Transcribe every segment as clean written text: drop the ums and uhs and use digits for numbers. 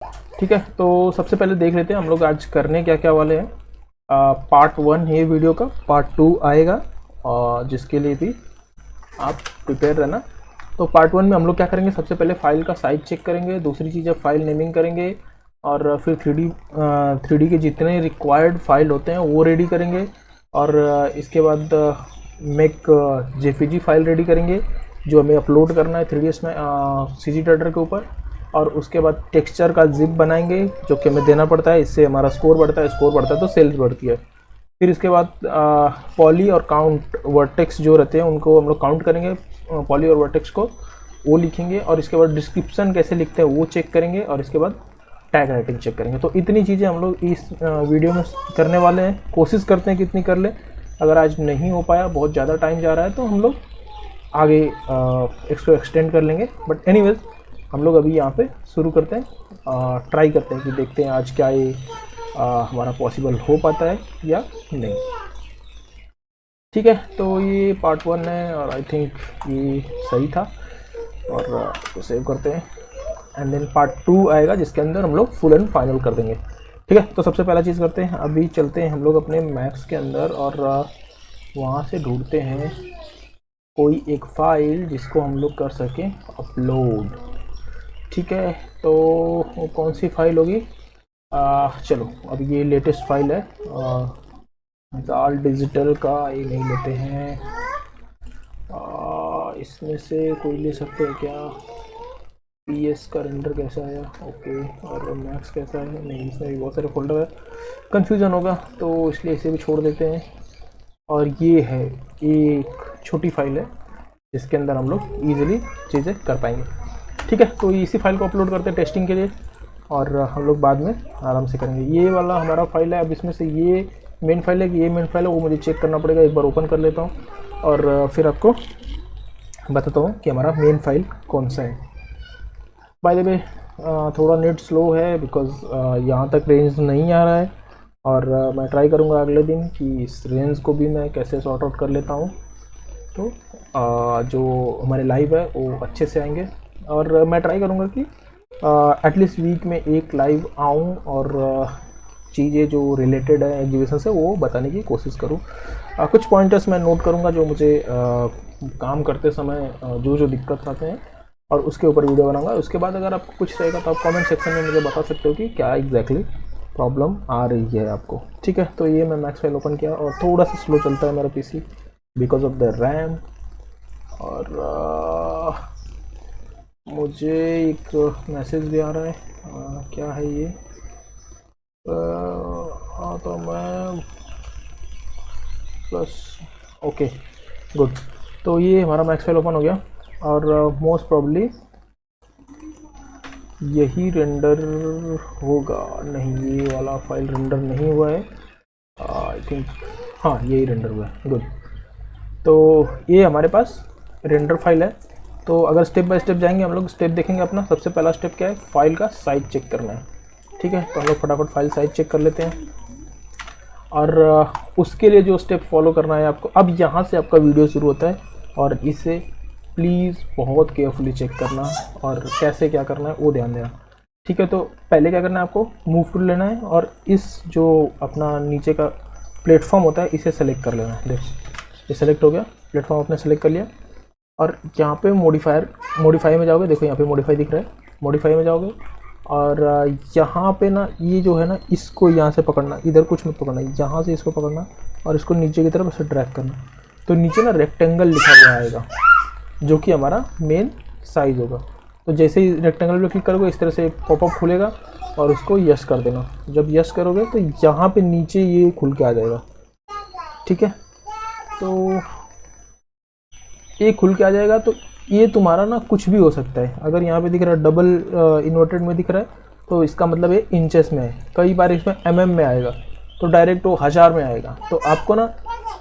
ठीक है, तो सबसे पहले देख लेते हैं हम लोग आज करने क्या क्या वाले हैं। पार्ट 1 है वीडियो का, पार्ट 2 आएगा और जिसके लिए भी आप प्रिपेयर रहना। तो पार्ट 1 में हम लोग क्या करेंगे, सबसे पहले फाइल का साइज चेक करेंगे, दूसरी चीज़ है फाइल नेमिंग करेंगे, और फिर 3D के जितने रिक्वायर्ड फाइल होते हैं वो रेडी करेंगे, और इसके बाद मेक जेपीजी फाइल रेडी करेंगे जो हमें अपलोड करना है 3ds में CG Editor के ऊपर। और उसके बाद टेक्सचर का जिप बनाएंगे जो कि हमें देना पड़ता है, इससे हमारा स्कोर बढ़ता है तो सेल्स बढ़ती है। फिर इसके बाद पॉली और काउंट वर्टेक्स जो रहते हैं उनको हम लोग काउंट करेंगे, पॉली और वर्टेक्स को वो लिखेंगे, और इसके बाद डिस्क्रिप्शन कैसे लिखते हैं वो चेक करेंगे, और इसके बाद टैग राइटिंग चेक करेंगे। तो इतनी चीज़ें हम लोग इस वीडियो में करने वाले हैं, कोशिश करते हैं कि इतनी कर ले। अगर आज नहीं हो पाया, बहुत ज़्यादा टाइम जा रहा है, तो हम लोग आगे इसको एक्सटेंड कर लेंगे। बट एनीवेज हम लोग अभी यहाँ पे शुरू करते हैं, ट्राई करते हैं कि देखते हैं आज क्या ये हमारा पॉसिबल हो पाता है या नहीं। ठीक है, तो ये पार्ट 1 है और आई थिंक ये सही था, और इसको सेव करते हैं। एंड देन पार्ट 2 आएगा जिसके अंदर हम लोग फुल एंड फाइनल कर देंगे। ठीक है, तो सबसे पहला चीज़ करते हैं, अभी चलते हैं हम लोग अपने मैक्स के अंदर और वहाँ से ढूंढते हैं कोई एक फ़ाइल जिसको हम लोग कर सकें अपलोड। ठीक है, तो वो कौन सी फाइल होगी? चलो अब ये लेटेस्ट फाइल है, दाल डिजिटल का ये नहीं लेते हैं। इसमें से कोई ले सकते हैं क्या? PS का रेंडर कैसा है? ओके, और मैक्स कैसा है? नहीं, इसमें भी बहुत सारे फोल्डर है, कन्फ्यूज़न होगा, तो इसलिए इसे भी छोड़ देते हैं। और ये है एक छोटी फाइल है जिसके अंदर हम लोग ईजिली चीज़ें कर पाएंगे। ठीक है, तो इसी फाइल को अपलोड करते हैं टेस्टिंग के लिए, और हम लोग बाद में आराम से करेंगे। ये वाला हमारा फाइल है। अब इसमें से ये मेन फाइल है कि ये मेन फाइल है वो मुझे चेक करना पड़ेगा। एक बार ओपन कर लेता हूँ और फिर आपको बताता हूँ कि हमारा मेन फाइल कौन सा है। बाय द वे थोड़ा नेट स्लो है बिकॉज यहाँ तक रेंज नहीं आ रहा है, और मैं ट्राई करूँगा अगले दिन कि इस रेंज को भी मैं कैसे सॉर्ट आउट कर लेता हूँ, तो जो हमारे लाइव है वो अच्छे से आएंगे। और मैं ट्राई करूँगा कि एटलीस्ट वीक में एक लाइव आऊँ और चीज़ें जो रिलेटेड है एग्जीबिशन से वो बताने की कोशिश करूँ। कुछ पॉइंटर्स मैं नोट करूँगा जो मुझे काम करते समय जो दिक्कत आते हैं, और उसके ऊपर वीडियो बनाऊँगा। उसके बाद अगर आपको कुछ रहेगा तो आप कमेंट सेक्शन में मुझे बता सकते हो कि क्या एग्जैक्टली प्रॉब्लम आ रही है आपको। ठीक है, तो ये मैं मैक्स फाइल ओपन किया और थोड़ा सा स्लो चलता है मेरा PC because of the RAM. और मुझे एक मैसेज भी आ रहा है, क्या है ये? हाँ, तो मैं प्लस, ओके गुड। तो ये हमारा मैक्स फाइल ओपन हो गया, और मोस्ट प्रॉब्ली यही रेंडर होगा। नहीं, ये वाला फाइल रेंडर नहीं हुआ है आई थिंक। हाँ, यही रेंडर हुआ है, गुड। तो ये हमारे पास रेंडर फाइल है। तो अगर स्टेप बाय स्टेप जाएंगे हम लोग, स्टेप देखेंगे अपना। सबसे पहला स्टेप क्या है? फाइल का साइज चेक करना है। ठीक है, तो हम लोग फटाफट फाइल साइज चेक कर लेते हैं, और उसके लिए जो स्टेप फॉलो करना है आपको, अब यहाँ से आपका वीडियो शुरू होता है, और इसे प्लीज़ बहुत केयरफुली चेक करना, और कैसे क्या करना है वो ध्यान देना। ठीक है, तो पहले क्या करना है आपको, मूव टूल लेना है, और इस जो अपना नीचे का प्लेटफॉर्म होता है इसे सेलेक्ट कर लेना है। देखो ये सेलेक्ट हो गया, प्लेटफॉर्म आपने सेलेक्ट कर लिया, और यहाँ पे मॉडिफाई में जाओगे। देखो यहाँ पे मॉडिफाई दिख रहा है, मॉडिफाई में जाओगे, और यहाँ पे ना ये जो है ना, इसको यहाँ से पकड़ना, इधर कुछ मत पकड़ना, यहाँ से इसको पकड़ना और इसको नीचे की तरफ ऐसे ड्रैग करना। तो नीचे ना रेक्टेंगल लिखा हुआ आएगा जो कि हमारा मेन साइज़ होगा। तो जैसे ही रेक्टेंगल पे क्लिक करोगे इस तरह से पॉपअप खुलेगा, और उसको यस कर देना। जब यस करोगे तो यहाँ पे नीचे ये खुल के आ जाएगा। ठीक है, तो ये खुल के आ जाएगा। तो ये तुम्हारा ना कुछ भी हो सकता है। अगर यहाँ पे दिख रहा है डबल इन्वर्टेड में दिख रहा है, तो इसका मतलब ये इंचेस में है। कई बार इसमें mm में आएगा, तो डायरेक्ट वो 1000 में आएगा। तो आपको ना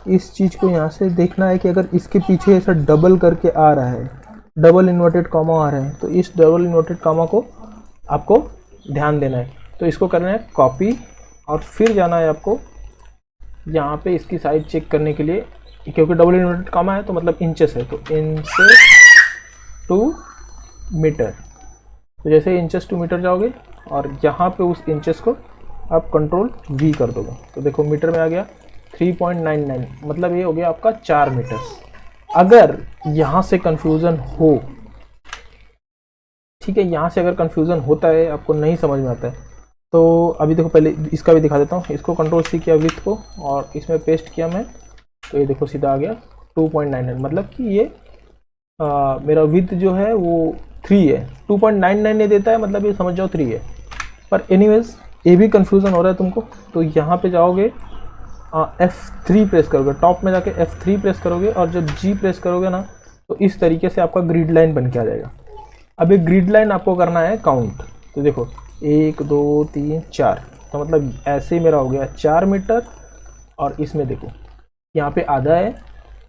इस चीज़ को यहाँ से देखना है कि अगर इसके पीछे ऐसा डबल करके आ रहा है, डबल इन्वर्टेड कॉमा आ रहे हैं, तो इस डबल इन्वर्टेड कॉमा को आपको ध्यान देना है। तो इसको करना है कॉपी, और फिर जाना है आपको यहाँ पे इसकी साइज चेक करने के लिए, क्योंकि डबल इन्वर्टेड कॉमा है तो मतलब इंचेस है, तो इंचेस टू मीटर। तो जैसे इंचेस टू मीटर जाओगे और यहाँ पे उस इंचेस को आप कंट्रोल V कर दोगे तो देखो मीटर में आ गया 3.99, मतलब ये हो गया आपका 4 मीटर। अगर यहाँ से कंफ्यूजन हो, ठीक है, यहाँ से अगर कंफ्यूजन होता है, आपको नहीं समझ में आता है, तो अभी देखो पहले इसका भी दिखा देता हूँ। इसको कंट्रोल C किया विथ को और इसमें पेस्ट किया मैं, तो ये देखो सीधा आ गया 2.99, मतलब कि ये मेरा विथ जो है वो 3 है। 2.99 नहीं देता है, मतलब ये समझ जाओ 3 है। पर एनीवेज ये भी कंफ्यूजन हो रहा है तुमको, तो यहाँ पे जाओगे F3 प्रेस करोगे, टॉप में जाके F3 प्रेस करोगे और जब G प्रेस करोगे ना तो इस तरीके से आपका ग्रिड लाइन बन के आ जाएगा। अब ये ग्रिड लाइन आपको करना है काउंट, तो देखो 1 2 3 4, तो मतलब ऐसे ही मेरा हो गया 4 मीटर। और इसमें देखो यहाँ पे आधा है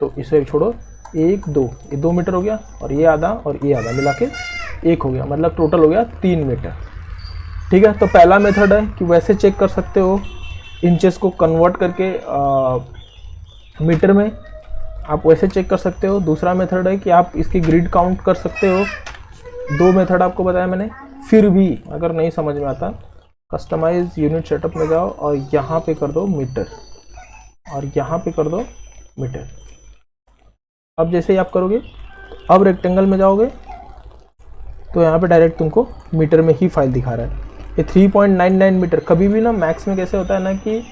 तो इसे छोड़ो, 1 2, ये 2 मीटर हो गया और ये आधा मिला के 1 हो गया, मतलब टोटल हो गया 3 मीटर। ठीक है, तो पहला मेथड है कि वैसे चेक कर सकते हो, इंचेस को कन्वर्ट करके मीटर में आप वैसे चेक कर सकते हो। दूसरा मेथड है कि आप इसकी ग्रिड काउंट कर सकते हो। 2 मेथड आपको बताया मैंने। फिर भी अगर नहीं समझ में आता, कस्टमाइज यूनिट सेटअप में जाओ और यहाँ पे कर दो मीटर और यहाँ पे कर दो मीटर। अब जैसे ही आप करोगे, अब रेक्टेंगल में जाओगे तो यहाँ पे डायरेक्ट तुमको मीटर में ही फाइल दिखा रहा है। ये 3.99 मीटर। कभी भी ना मैक्स में कैसे होता है ना कि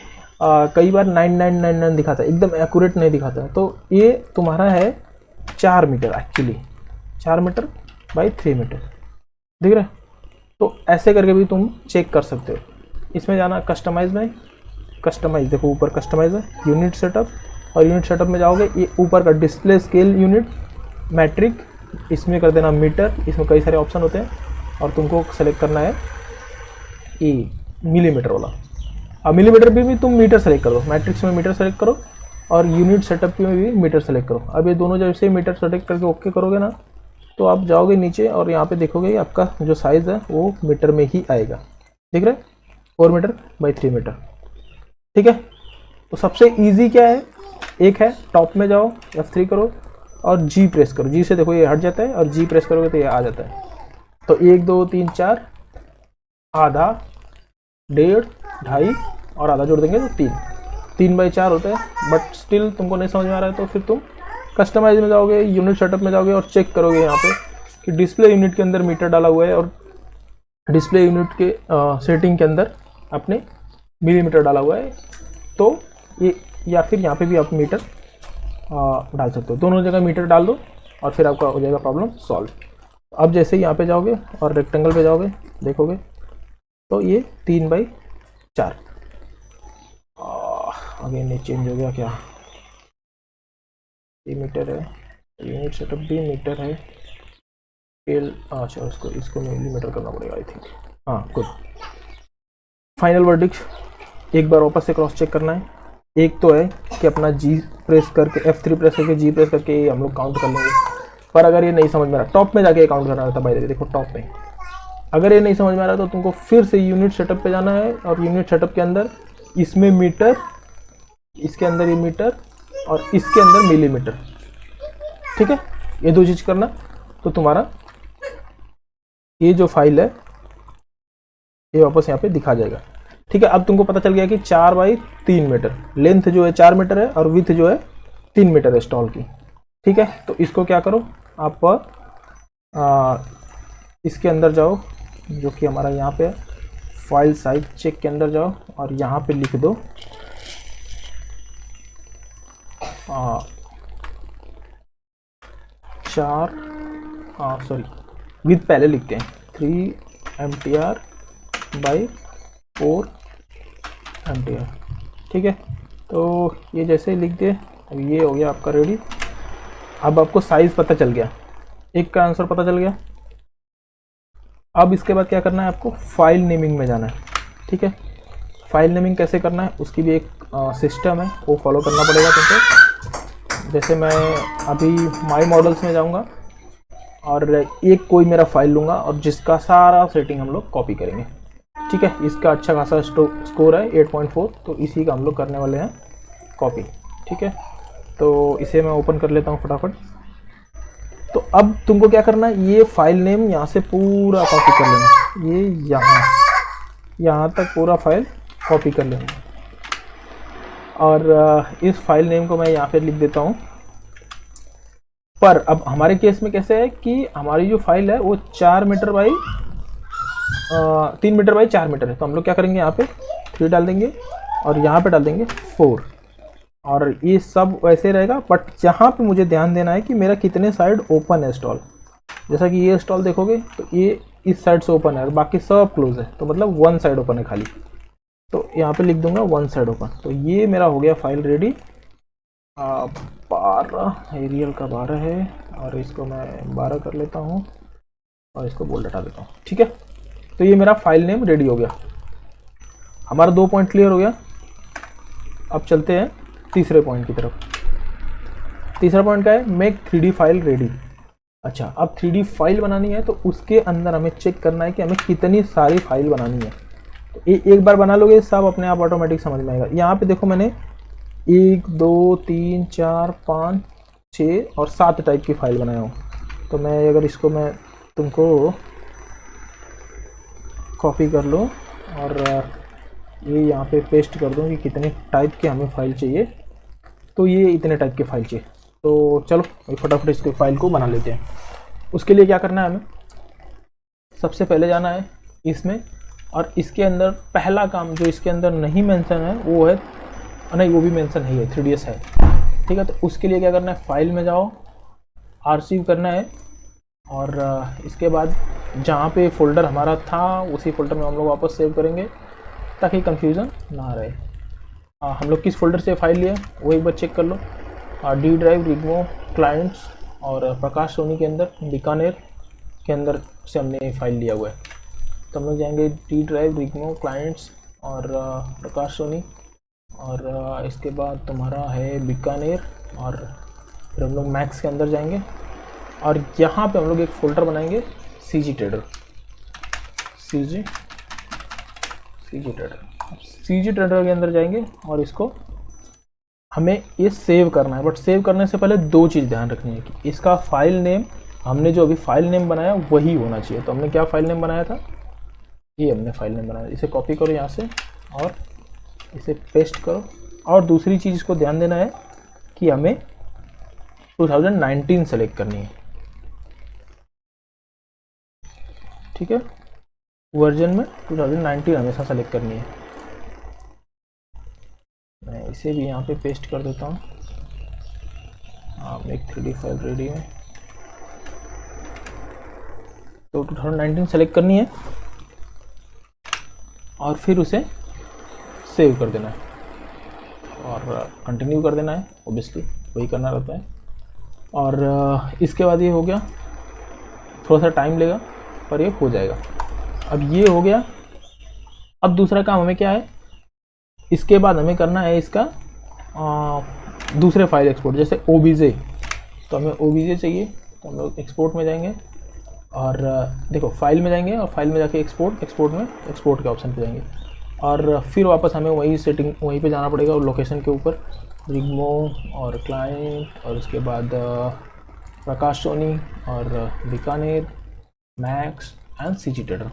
कई बार 9999 दिखाता है, एकदम एक्यूरेट नहीं दिखाता है। तो ये तुम्हारा है 4 metre, actually 4 metre by 3 metre, दिख रहा है। तो ऐसे करके भी तुम चेक कर सकते हो। इसमें जाना कस्टमाइज में, कस्टमाइज देखो ऊपर कस्टमाइज है, यूनिट सेटअप, और यूनिट सेटअप में जाओगे, ये ऊपर का डिस्प्ले स्केल यूनिट मैट्रिक, इसमें कर देना मीटर। इसमें कई सारे ऑप्शन होते हैं और तुमको सेलेक्ट करना है ये मिलीमीटर वाला। अब मिलीमीटर भी तुम मीटर सेलेक्ट करो, मैट्रिक्स में मीटर सेलेक्ट करो और यूनिट सेटअप में भी मीटर सेलेक्ट करो। अब ये दोनों जब से मीटर सेलेक्ट करके ओके करोगे ना, तो आप जाओगे नीचे और यहाँ पे देखोगे आपका जो साइज़ है वो मीटर में ही आएगा, दिख रहा है, 4 मीटर बाई 3 मीटर। ठीक है, तो सबसे ईजी क्या है, एक है टॉप में जाओ, F3 करो और G प्रेस करो। G से देखो ये हट जाता है और G प्रेस करोगे तो ये आ जाता है। तो 1 2 3 4, आधा, 1.5, 2.5 और आधा जोड़ देंगे तो 3/4 होता है। बट स्टिल तुमको नहीं समझ में आ रहा है तो फिर तुम कस्टमाइज में जाओगे, यूनिट सेटअप में जाओगे और चेक करोगे यहाँ पे कि डिस्प्ले यूनिट के अंदर मीटर डाला हुआ है और डिस्प्ले यूनिट के सेटिंग के अंदर अपने मिलीमीटर डाला हुआ है। तो ये, या फिर यहाँ पे भी आप मीटर डाल सकते हो। दोनों जगह मीटर डाल दो और फिर आपका हो जाएगा प्रॉब्लम सॉल्व। अब जैसे ही यहाँ पे जाओगे और रेक्टेंगल पे जाओगे, देखोगे तो ये 3/4। अगेन ये चेंज हो गया क्या, ये मीटर है, यूनिट सेटअप भी मीटर है, स्केल, अच्छा इसको मिलीमीटर करना पड़ेगा आई थिंक। हाँ गुड। फाइनल वर्डिक्ट एक बार वापस से क्रॉस चेक करना है। एक तो है कि अपना G प्रेस करके, F3 प्रेस करके G प्रेस करके हम लोग काउंट कर लेंगे। पर अगर ये नहीं समझ में आ रहा, टॉप में जाके काउंट करना रहता है। भाई देखो टॉप में, अगर ये नहीं समझ में आ रहा तो तुमको फिर से यूनिट सेटअप पे जाना है और यूनिट सेटअप के अंदर इसमें मीटर, इसके अंदर ये मीटर और इसके अंदर मिलीमीटर। ठीक है, ये 2 चीज करना तो तुम्हारा ये जो फाइल है ये वापस यहाँ पे दिखा जाएगा। ठीक है, अब तुमको पता चल गया कि 4/3 मीटर लेंथ जो है 4 मीटर है और विथ जो है 3 मीटर है स्टॉल की। ठीक है, तो इसको क्या करो आप इसके अंदर जाओ, जो कि हमारा यहाँ पे फाइल साइज चेक के अंदर जाओ और यहाँ पे लिख दो 4, सॉरी विथ पहले लिखते हैं 3 MTR/4 MTR। ठीक है, तो ये जैसे ही लिख दे, अब ये हो गया आपका रेडी। अब आपको साइज पता चल गया, एक का आंसर पता चल गया। अब इसके बाद क्या करना है, आपको फाइल नेमिंग में जाना है। ठीक है, फाइल नेमिंग कैसे करना है उसकी भी एक सिस्टम है, वो फॉलो करना पड़ेगा तुमको। जैसे मैं अभी माई मॉडल्स में जाऊंगा और एक कोई मेरा फाइल लूँगा और जिसका सारा सेटिंग हम लोग कॉपी करेंगे। ठीक है, इसका अच्छा खासा स्कोर है 8.4, तो इसी का हम लोग करने वाले हैं कॉपी। ठीक है, तो इसे मैं ओपन कर लेता हूँ फटाफट। तो अब तुमको क्या करना है, ये फाइल नेम यहाँ से पूरा कॉपी कर लेना, ये यहाँ यहाँ तक पूरा फाइल कॉपी कर लेंगे और इस फाइल नेम को मैं यहाँ पे लिख देता हूँ। पर अब हमारे केस में कैसे है कि हमारी जो फाइल है वो 4 metre by 3 metre by 4 metre है। तो हम लोग क्या करेंगे, यहाँ पे 3 डाल देंगे और यहाँ पे डाल देंगे 4 और ये सब वैसे रहेगा। बट यहाँ पे मुझे ध्यान देना है कि मेरा कितने साइड ओपन है स्टॉल। जैसा कि ये स्टॉल देखोगे तो ये इस साइड से ओपन है और बाकी सब क्लोज है, तो मतलब 1 साइड ओपन है खाली। तो यहाँ पे लिख दूंगा 1 साइड ओपन। तो ये मेरा हो गया फाइल रेडी। 12 एरियल का 12 है और इसको मैं 12 कर लेता हूँ और इसको बोल्ड हटा देता हूँ। ठीक है, तो ये मेरा फाइल नेम रेडी हो गया। हमारा 2 पॉइंट क्लियर हो गया। अब चलते हैं तीसरे पॉइंट की तरफ। तीसरा पॉइंट क्या है, मेक 3D फाइल रेडी। अच्छा, अब 3D फाइल बनानी है तो उसके अंदर हमें चेक करना है कि हमें कितनी सारी फाइल बनानी है। तो एक बार बना लोगे सब अपने आप ऑटोमेटिक समझ में आएगा। यहाँ पे देखो मैंने 1 2 3 4 5 6 और 7 टाइप की फाइल बनाया हूँ। तो मैं अगर इसको मैं तुमको कॉपी कर लूँ और ये यहाँ पे पेस्ट कर दूँ कि कितने टाइप के हमें फाइल चाहिए, तो ये इतने टाइप के फाइल चाहिए। तो चलो फटाफट इसके फाइल को बना लेते हैं। उसके लिए क्या करना है, हमें सबसे पहले जाना है इसमें और इसके अंदर पहला काम जो इसके अंदर नहीं मेंशन है वो है, नहीं वो भी मेंशन है, ये 3ds है। ठीक है, तो उसके लिए क्या करना है, फाइल में जाओ, आर्चिव करना है और इसके बाद जहाँ पे फोल्डर हमारा था उसी फोल्डर में हम लोग वापस सेव करेंगे ताकि कंफ्यूजन ना रहे। हम लोग किस फोल्डर से फाइल लिए वो एक बार चेक कर लो। डी ड्राइव रिग्मो क्लाइंट्स और प्रकाश सोनी के अंदर बीकानेर के अंदर से हमने फाइल लिया हुआ है। तो हम लोग जाएंगे डी ड्राइव रिग्मो क्लाइंट्स और प्रकाश सोनी और इसके बाद तुम्हारा है बीकानेर और फिर हम लोग मैक्स के अंदर जाएंगे और यहाँ पे हम लोग एक फ़ोल्डर बनाएंगे CG ट्रेडर। CG ट्रेडर के अंदर जाएंगे और इसको हमें ये सेव करना है। बट सेव करने से पहले 2 चीज़ ध्यान रखनी है कि इसका फाइल नेम, हमने जो अभी फाइल नेम बनाया वही होना चाहिए। तो हमने क्या फाइल नेम बनाया था, ये हमने फाइल नेम बनाया। इसे कॉपी करो यहाँ से और इसे पेस्ट करो। और दूसरी चीज़ इसको ध्यान देना है कि हमें 2019 सेलेक्ट करनी है। ठीक है, वर्जन में 2019 हमेशा सेलेक्ट करनी है। मैं इसे भी यहाँ पे पेस्ट कर देता हूँ। एक 3D फाइल रेडी है, तो 2019 सेलेक्ट करनी है और फिर उसे सेव कर देना है और कंटिन्यू कर देना है। ऑब्वियसली वही करना रहता है। और इसके बाद ये हो गया, थोड़ा सा टाइम लेगा पर ये हो जाएगा। अब ये हो गया। अब दूसरा काम हमें क्या है, इसके बाद हमें करना है इसका दूसरे फाइल एक्सपोर्ट, जैसे OBJ। तो हमें OBJ चाहिए तो हम लोग एक्सपोर्ट में जाएंगे और देखो फाइल में जाएंगे और फाइल में जाके एक्सपोर्ट में एक्सपोर्ट के ऑप्शन पे जाएंगे और फिर वापस हमें वही सेटिंग वहीं पे जाना पड़ेगा। और लोकेशन के ऊपर रिग्मो और क्लाइंट और उसके बाद प्रकाश सोनी और Bikaner, max and CG trader.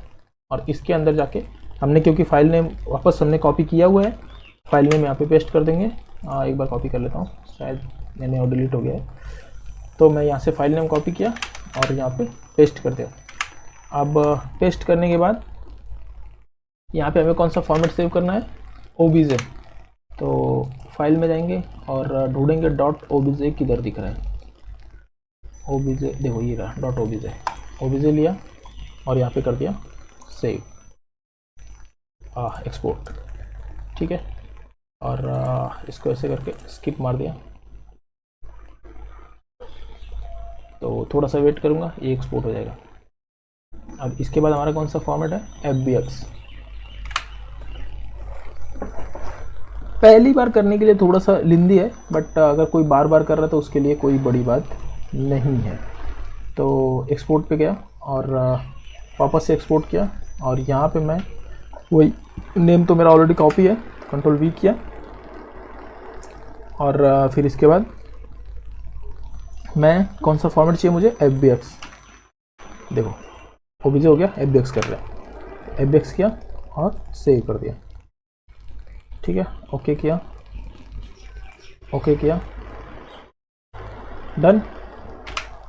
और इसके अंदर जाके हमने, क्योंकि फाइल नेम वापस हमने कॉपी किया हुआ है, फाइल नेम यहाँ पे पेस्ट कर देंगे। एक बार कॉपी कर लेता हूँ, शायद मैंने और डिलीट हो गया है। तो मैं यहाँ से फाइल नेम कॉपी किया और यहाँ पे पेस्ट कर दिया। अब पेस्ट करने के बाद यहाँ पे हमें कौन सा फॉर्मेट सेव करना है, OBJ। तो फाइल में जाएंगे और ढूंढेंगे .obj किधर दिख रहा है। OBJ देखो ये रहा .obj लिया और यहाँ पे कर दिया सेव, एक्सपोर्ट। ठीक है, और इसको ऐसे करके स्किप मार दिया। तो थोड़ा सा वेट करूँगा, ये एक्सपोर्ट हो जाएगा। अब इसके बाद हमारा कौन सा फॉर्मेट है, FBX। पहली बार करने के लिए थोड़ा सा लिंदी है, बट अगर कोई बार बार कर रहा है तो उसके लिए कोई बड़ी बात नहीं है। तो एक्सपोर्ट पे गया और वापस से एक्सपोर्ट किया और यहाँ पे मैं वही नेम तो मेरा ऑलरेडी कॉपी है, Ctrl V किया और फिर इसके बाद मैं कौन सा फॉर्मेट चाहिए मुझे, FBX। देखो OBJ हो गया, FBX कर रहा है। FBX किया और सेव कर दिया। ठीक है, ओके किया, ओके किया, डन।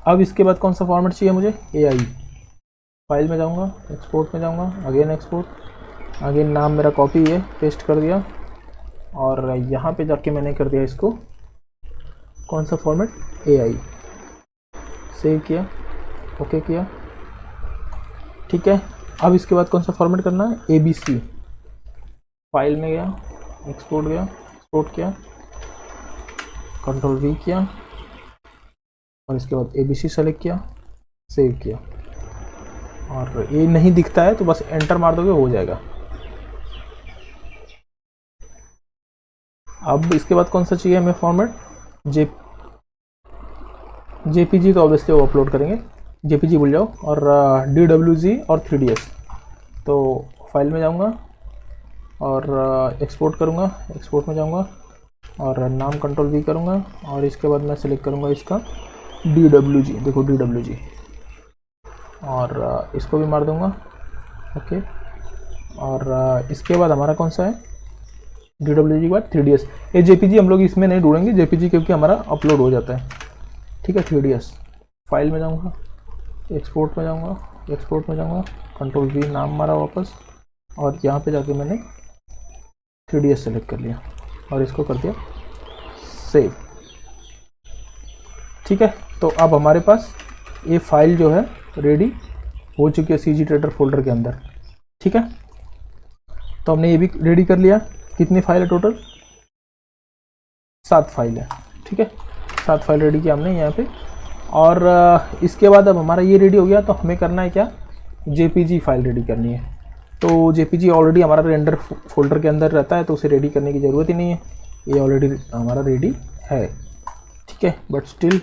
अब इसके बाद कौन सा फॉर्मेट चाहिए मुझे, AI। फाइल में जाऊंगा, एक्सपोर्ट में जाऊंगा, अगेन एक्सपोर्ट, अगेन नाम मेरा कॉपी है, पेस्ट कर दिया और यहाँ पे जाके मैंने कर दिया इसको कौन सा फॉर्मेट, AI, सेव किया, ओके किया। ठीक है, अब इसके बाद कौन सा फॉर्मेट करना है, ABC। फाइल में गया, एक्सपोर्ट गया, एक्सपोर्ट किया, कंट्रोल V किया और इसके बाद ABC सेलेक्ट किया, सेव किया। और ये नहीं दिखता है तो बस एंटर मार दोगे, हो जाएगा। अब इसके बाद कौन सा चाहिए हमें फॉर्मेट, JPG, तो ऑब्वियसली वो अपलोड करेंगे, JPG भूल जाओ, और DWG और 3ds। तो फाइल में जाऊंगा और एक्सपोर्ट करूंगा, एक्सपोर्ट में जाऊंगा और नाम कंट्रोल V करूंगा और इसके बाद मैं सेलेक्ट करूंगा इसका DWG, देखो DWG, और इसको भी मार दूंगा, ओके। और इसके बाद हमारा कौन सा है, DWG के बाद 3ds। ये JPG हम लोग इसमें नहीं ढूंढेंगे, JPG क्योंकि हमारा अपलोड हो जाता है। ठीक है, 3ds, फाइल में जाऊंगा, एक्सपोर्ट में जाऊंगा, एक्सपोर्ट में जाऊंगा, कंट्रोल V, नाम मारा वापस और यहाँ पे जाके मैंने 3ds सेलेक्ट कर लिया और इसको कर दिया सेव। ठीक है, तो अब हमारे पास ये फाइल जो है रेडी हो चुकी है CG ट्रेडर फोल्डर के अंदर। ठीक है, तो हमने ये भी रेडी कर लिया। कितनी फाइल है टोटल, 7 फाइल है। ठीक है, 7 फाइल रेडी किया हमने यहाँ पे। और इसके बाद अब हमारा ये रेडी हो गया तो हमें करना है क्या, JPG फाइल रेडी करनी है। तो JPG ऑलरेडी हमारा रेंडर फोल्डर के अंदर रहता है तो उसे रेडी करने की ज़रूरत ही नहीं है, ये ऑलरेडी हमारा रेडी है। ठीक है, बट स्टिल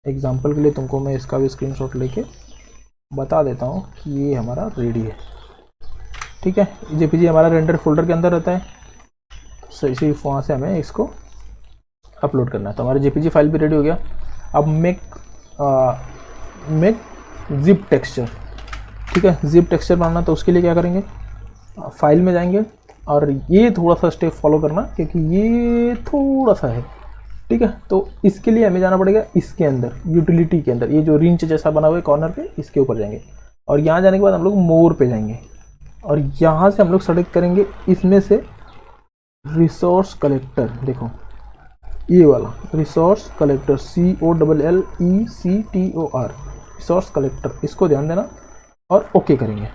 एग्जांपल के लिए तुमको मैं इसका भी स्क्रीनशॉट लेके बता देता हूँ कि ये हमारा रेडी है। ठीक है, JPG हमारा रेंडर फोल्डर के अंदर रहता है, तो इसी वहाँ से हमें इसको अपलोड करना है। तो हमारा JPG फाइल भी रेडी हो गया। अब मेक जिप टेक्सचर। ठीक है, जिप टेक्सचर बनाना, तो उसके लिए क्या करेंगे, फाइल में जाएंगे और ये थोड़ा सा स्टेप फॉलो करना क्योंकि ये थोड़ा सा है। ठीक है, तो इसके लिए हमें जाना पड़ेगा इसके अंदर, यूटिलिटी के अंदर, ये जो रिंच जैसा बना हुआ है कॉर्नर पे, इसके ऊपर जाएंगे और यहाँ जाने के बाद हम लोग मोर पे जाएंगे और यहाँ से हम लोग सेलेक्ट करेंगे इसमें से रिसोर्स कलेक्टर। देखो ये वाला resource collector, COLLECTOR, resource collector, इसको ध्यान देना और ओके करेंगे।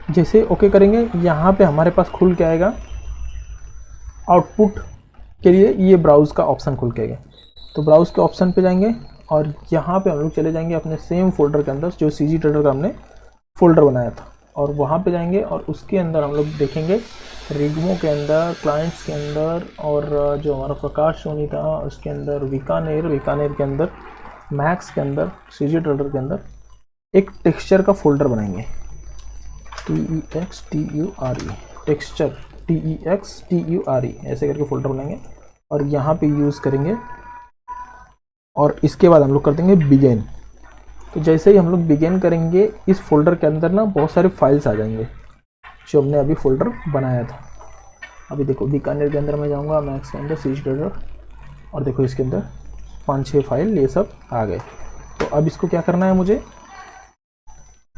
जैसे ओके करेंगे यहाँ पे हमारे पास खुल के आएगा, आउटपुट के लिए ये ब्राउज़ का ऑप्शन खुल के आएगा। तो ब्राउज़ के ऑप्शन पे जाएंगे और यहाँ पे हम लोग चले जाएंगे अपने सेम फोल्डर के अंदर जो CG ट्रेडर का हमने फोल्डर बनाया था, और वहाँ पे जाएंगे और उसके अंदर हम लोग देखेंगे रिग्मो के अंदर, क्लाइंट्स के अंदर, और जो हमारा प्रकाश सोनी था उसके अंदर, बीकानेर के अंदर, मैक्स के अंदर, CG ट्रेडर के अंदर एक टेक्सचर का फोल्डर बनाएंगे, TEXTURE, टेक्सचर TEXTURE, ऐसे करके फोल्डर बनाएंगे और यहाँ पे यूज़ करेंगे। और इसके बाद हम लोग कर देंगे बिगिन। तो जैसे ही हम लोग बिगिन करेंगे इस फोल्डर के अंदर ना बहुत सारे फाइल्स आ जाएंगे जो हमने अभी फोल्डर बनाया था। अभी देखो बीकानेर के अंदर मैं जाऊँगा, मैक्स के अंदर, CG ट्रेडर, और देखो इसके अंदर 5-6 फाइल ये सब आ गए। तो अब इसको क्या करना है, मुझे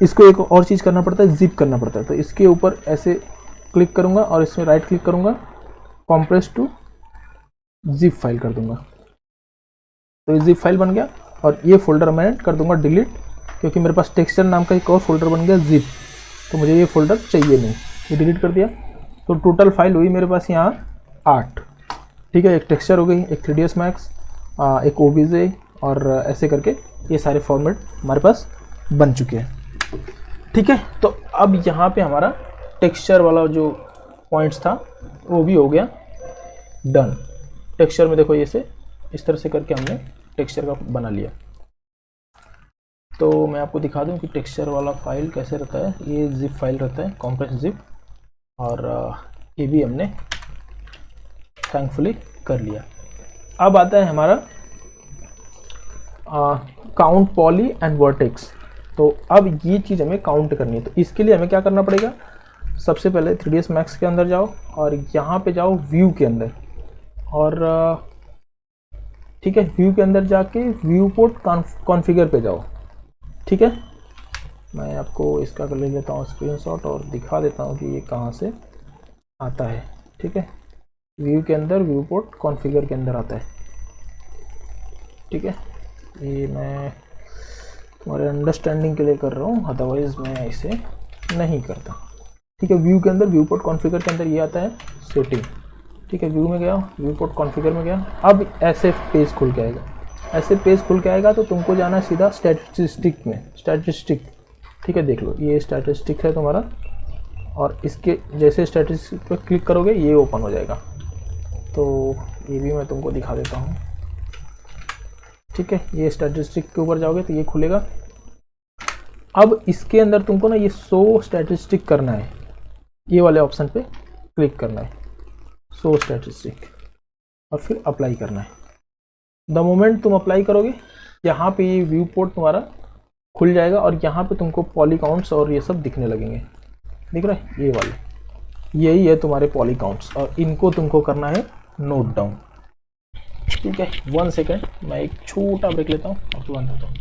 इसको एक और चीज़ करना पड़ता है, जिप करना पड़ता है। तो इसके ऊपर ऐसे क्लिक करूँगा और इसमें राइट क्लिक करूँगा, कॉम्प्रेस टू जिप फाइल कर दूँगा। तो ये जिप फाइल बन गया और ये फोल्डर मैं कर दूँगा डिलीट, क्योंकि मेरे पास टेक्सचर नाम का एक और फोल्डर बन गया जिप, तो मुझे ये फोल्डर चाहिए नहीं, ये डिलीट कर दिया। तो टोटल फाइल हुई मेरे पास यहाँ 8। ठीक है, एक टेक्सचर हो गई, एक 3ds मैक्स, एक OBJ, और ऐसे करके ये सारे फॉर्मेट हमारे पास बन चुके हैं। ठीक है, तो अब यहाँ पे हमारा टेक्सचर वाला जो पॉइंट्स था वो भी हो गया डन। टेक्सचर में देखो ये से इस तरह से करके हमने टेक्सचर का बना लिया। तो मैं आपको दिखा दूं कि टेक्सचर वाला फाइल कैसे रहता है। ये जिप फाइल रहता है, कॉम्प्रेस जिप, और ये भी हमने थैंकफुली कर लिया। अब आता है हमारा काउंट पॉली एंड वर्टेक्स। तो तो अब ये चीज़ हमें काउंट करनी है। तो इसके लिए हमें क्या करना पड़ेगा, सबसे पहले 3ds Max के अंदर जाओ और यहाँ पे जाओ व्यू के अंदर, और ठीक है व्यू के अंदर जाके व्यू पोर्ट कॉन्फ़िगर पे जाओ। ठीक है, मैं आपको इसका कर ले लेता हूँ स्क्रीनशॉट और दिखा देता हूँ कि ये कहाँ से आता है। ठीक है, व्यू के अंदर व्यू पोर्ट कॉन्फ़िगर के अंदर आता है। ठीक है, ये मैं तुम्हारे अंडरस्टैंडिंग के लिए कर रहा हूँ, अदरवाइज़ मैं इसे नहीं करता। ठीक है, व्यू के अंदर व्यू पोर्ट कॉन्फ़िगर के अंदर ये आता है सेटिंग। ठीक है, व्यू में गया, व्यू पोर्ट कॉन्फ़िगर में गया, अब ऐसे पेज खुल के आएगा। ऐसे पेज खुल के आएगा तो तुमको जाना है सीधा स्टैटिस्टिक में, स्टैटिस्टिक। ठीक है, देख लो ये स्टैटिस्टिक है तुम्हारा, और इसके जैसे स्टैटिस्टिक पर क्लिक करोगे ये ओपन हो जाएगा। तो ये भी मैं तुमको दिखा देता हूँ। ठीक है, ये स्टैटिस्टिक के ऊपर जाओगे तो ये खुलेगा। अब इसके अंदर तुमको ना ये शो स्टैटिस्टिक करना है, ये वाले ऑप्शन पे क्लिक करना है, शो स्टैटिस्टिक, और फिर अप्लाई करना है। द मोमेंट तुम अप्लाई करोगे यहाँ पे ये व्यू पोर्ट तुम्हारा खुल जाएगा, और यहाँ पे तुमको पॉली काउंट्स और ये सब दिखने लगेंगे। दिख रहा है, ये वाले यही है तुम्हारे पॉली काउंट्स, और इनको तुमको करना है नोट डाउन। ठीक है, 1 सेकेंड, मैं एक छोटा ब्रेक लेता हूँ और तुरंत आता हूँ।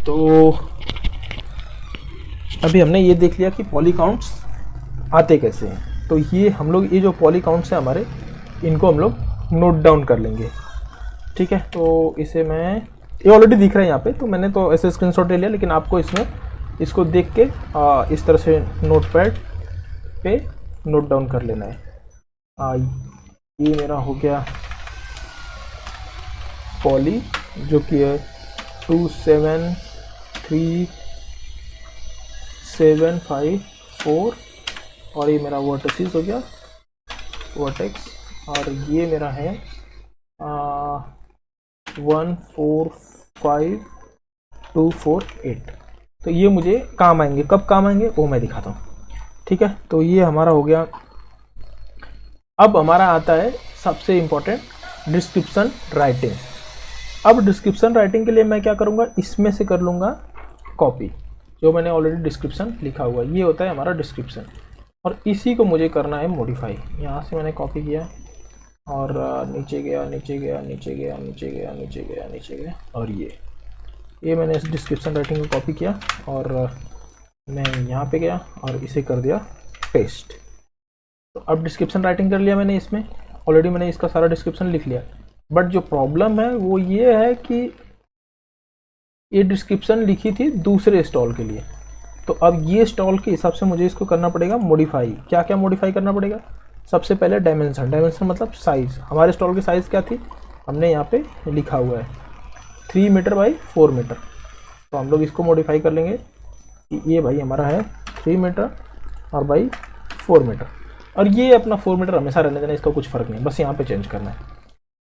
तो अभी हमने ये देख लिया कि पॉली काउंट्स आते कैसे हैं। तो ये हम लोग ये जो पॉली काउंट्स हैं हमारे, इनको हम लोग नोट डाउन कर लेंगे। ठीक है, तो इसे मैं, ये ऑलरेडी दिख रहा है यहाँ पे, तो मैंने तो ऐसे स्क्रीनशॉट ले लिया, लेकिन आपको इसमें इसको देख के इस तरह से नोटपैड पे नोट डाउन कर लेना है। ये मेरा हो गया पॉली, जो कि है 273,754, और ये मेरा वर्टिसेस हो गया, वर्टेक्स, और ये मेरा है 145248। तो ये मुझे काम आएंगे, कब काम आएंगे वो मैं दिखाता हूँ। ठीक है, तो ये हमारा हो गया। अब हमारा आता है सबसे इम्पोर्टेंट, डिस्क्रिप्शन राइटिंग। अब डिस्क्रिप्शन राइटिंग के लिए मैं क्या करूँगा, इसमें से कर लूँगा कॉपी, जो मैंने ऑलरेडी डिस्क्रिप्शन लिखा हुआ है, ये होता है हमारा डिस्क्रिप्शन, और इसी को मुझे करना है मॉडिफाई। यहाँ से मैंने कॉपी किया और नीचे गया, नीचे गया, नीचे गया, नीचे गया, नीचे गया, नीचे गया, और ये मैंने इस डिस्क्रिप्शन राइटिंग को कॉपी किया, और मैं यहाँ पे गया और इसे कर दिया पेस्ट। तो अब डिस्क्रिप्शन राइटिंग कर लिया मैंने, इसमें ऑलरेडी मैंने इसका सारा डिस्क्रिप्शन लिख लिया। बट जो प्रॉब्लम है वो ये है कि ये डिस्क्रिप्शन लिखी थी दूसरे स्टॉल के लिए, तो अब ये स्टॉल के हिसाब से मुझे इसको करना पड़ेगा मॉडिफाई। क्या क्या मॉडिफाई करना पड़ेगा, सबसे पहले डायमेंशन मतलब साइज़। हमारे स्टॉल की साइज़ क्या थी, हमने यहाँ पे लिखा हुआ है 3 मीटर बाई 4 मीटर, तो हम लोग इसको मॉडिफाई कर लेंगे कि ये भाई हमारा है 3 मीटर और बाई 4 मीटर, और ये अपना 4 मीटर हमेशा रहने देना, इसका कुछ फ़र्क नहीं, बस यहाँ पे चेंज करना है।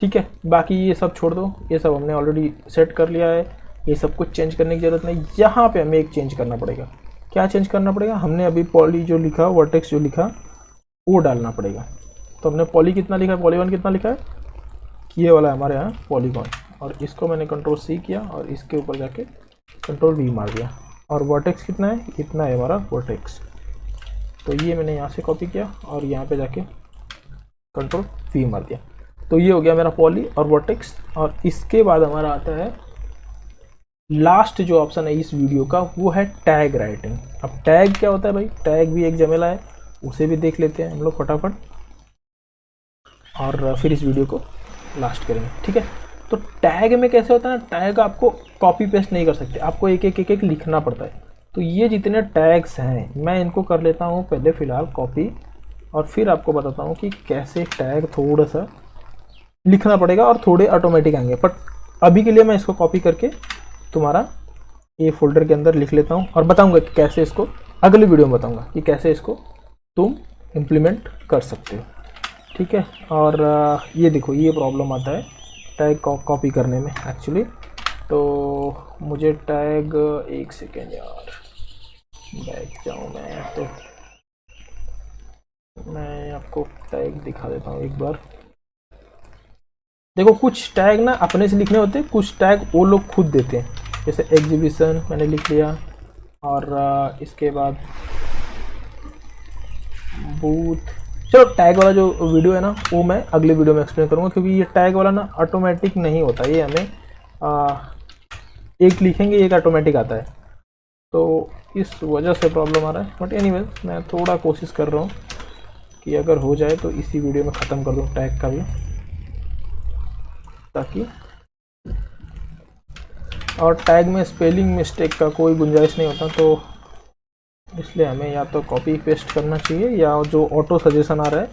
ठीक है, बाकी ये सब छोड़ दो, ये सब हमने ऑलरेडी सेट कर लिया है, ये सब कुछ चेंज करने की ज़रूरत नहीं। यहाँ पे हमें एक चेंज करना पड़ेगा। क्या चेंज करना पड़ेगा, हमने अभी पॉली जो लिखा, वर्टेक्स जो लिखा, वो डालना पड़ेगा। तो हमने पॉली कितना लिखा है, पॉलीगॉन कितना लिखा है, ये वाला हमारे यहाँ पॉलीगॉन, और इसको मैंने कंट्रोल-C किया और इसके ऊपर जाके कंट्रोल-V मार दिया, और वर्टेक्स कितना है, इतना है हमारा वर्टेक्स। तो ये मैंने यहाँ से कॉपी किया और यहाँ पे जाके कंट्रोल-V मार दिया। तो ये हो गया मेरा पॉली और वर्टेक्स। और इसके बाद हमारा आता है लास्ट जो ऑप्शन है इस वीडियो का, वो है टैग राइटिंग। अब टैग क्या होता है भाई, टैग भी एक झमेला है, उसे भी देख लेते हैं हम लोग फटाफट, और फिर इस वीडियो को लास्ट करेंगे, ठीक है। तो टैग में कैसे होता है ना, टैग आपको कॉपी पेस्ट नहीं कर सकते, आपको एक एक एक एक लिखना पड़ता है। तो ये जितने टैग्स हैं मैं इनको कर लेता हूँ पहले फ़िलहाल कॉपी, और फिर आपको बताता हूँ कि कैसे टैग थोड़ा सा लिखना पड़ेगा और थोड़े ऑटोमेटिक आएंगे। बट अभी के लिए मैं इसको कॉपी करके तुम्हारा ये फोल्डर के अंदर लिख लेता हूँ, और बताऊँगा कि कैसे इसको, अगले वीडियो में बताऊँगा कि कैसे इसको तुम इम्प्लीमेंट कर सकते हो, ठीक है। और ये देखो ये प्रॉब्लम आता है टैग कॉपी करने में एक्चुअली। तो मुझे टैग, एक सेकेंड यार, बैठ जाऊँ मैं, तो मैं आपको टैग दिखा देता हूँ एक बार। देखो कुछ टैग ना अपने से लिखने होते हैं, कुछ टैग वो लोग खुद देते हैं, जैसे एग्जीबिशन मैंने लिख लिया, और इसके बाद बूथ। चलो टैग वाला जो वीडियो है ना वो मैं अगले वीडियो में एक्सप्लेन करूँगा, क्योंकि ये टैग वाला ना ऑटोमेटिक नहीं होता, ये हमें एक लिखेंगे एक ऑटोमेटिक आता है, तो इस वजह से प्रॉब्लम आ रहा है। बट एनीवेज मैं थोड़ा कोशिश कर रहा हूँ कि अगर हो जाए तो इसी वीडियो में ख़त्म कर दूँ टैग का भी, ताकि, और टैग में स्पेलिंग मिस्टेक का कोई गुंजाइश नहीं होता, तो इसलिए हमें या तो कॉपी पेस्ट करना चाहिए या जो ऑटो सजेशन आ रहा है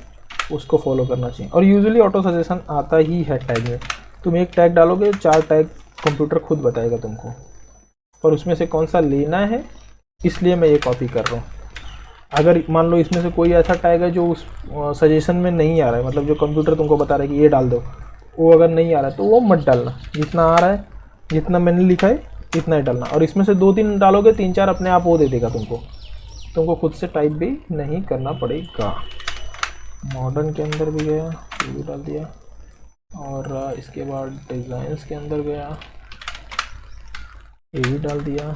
उसको फॉलो करना चाहिए। और यूजुअली ऑटो सजेशन आता ही है टैग में, तुम एक टैग डालोगे 4 टैग कंप्यूटर खुद बताएगा तुमको, और उसमें से कौन सा लेना है, इसलिए मैं ये कॉपी कर रहा हूँ। अगर मान लो इसमें से कोई ऐसा टैग है जो उस सजेशन में नहीं आ रहा है, मतलब जो कंप्यूटर तुमको बता रहा है कि ये डाल दो, वो अगर नहीं आ रहा है तो वो मत डालना, जितना आ रहा है जितना मैंने लिखा है इतना ही डालना। और इसमें से 2-3 डालोगे, 3-4 अपने आप वो दे देगा तुमको खुद से टाइप भी नहीं करना पड़ेगा। मॉडर्न के अंदर भी गया, ये भी डाल दिया, और इसके बाद डिज़ाइंस के अंदर गया, ये भी डाल दिया,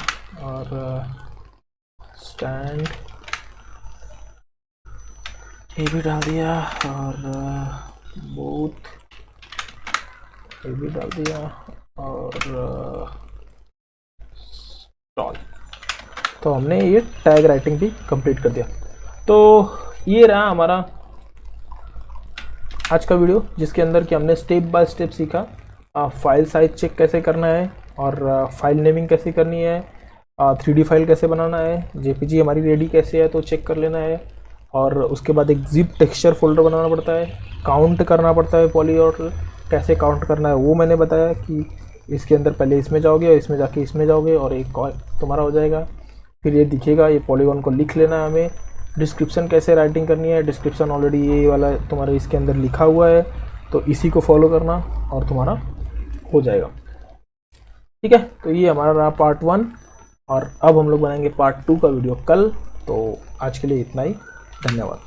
और स्टैंड ये भी डाल दिया, और बूथ ये भी डाल दिया, और स्टॉल। तो हमने ये टैग राइटिंग भी कंप्लीट कर दिया। तो ये रहा हमारा आज का वीडियो, जिसके अंदर कि हमने स्टेप बाय स्टेप सीखा फाइल साइज चेक कैसे करना है, और फाइल नेमिंग कैसे करनी है, 3D फाइल कैसे बनाना है, जेपीजी हमारी रेडी कैसे है तो चेक कर लेना है, और उसके बाद एक जिप टेक्सचर फोल्डर बनाना पड़ता है, काउंट करना पड़ता है पॉली, और कैसे काउंट करना है वो मैंने बताया कि इसके अंदर पहले इसमें जाओगे और इसमें जाके इसमें जाओगे और एक तुम्हारा हो जाएगा। फिर ये दिखेगा, ये पॉलीगॉन को लिख लेना है हमें। डिस्क्रिप्शन कैसे राइटिंग करनी है, डिस्क्रिप्शन ऑलरेडी ये वाला तुम्हारे इसके अंदर लिखा हुआ है, तो इसी को फॉलो करना और तुम्हारा हो जाएगा, ठीक है। तो ये हमारा रहा पार्ट 1, और अब हम लोग बनाएंगे पार्ट 2 का वीडियो कल। तो आज के लिए इतना ही, धन्यवाद।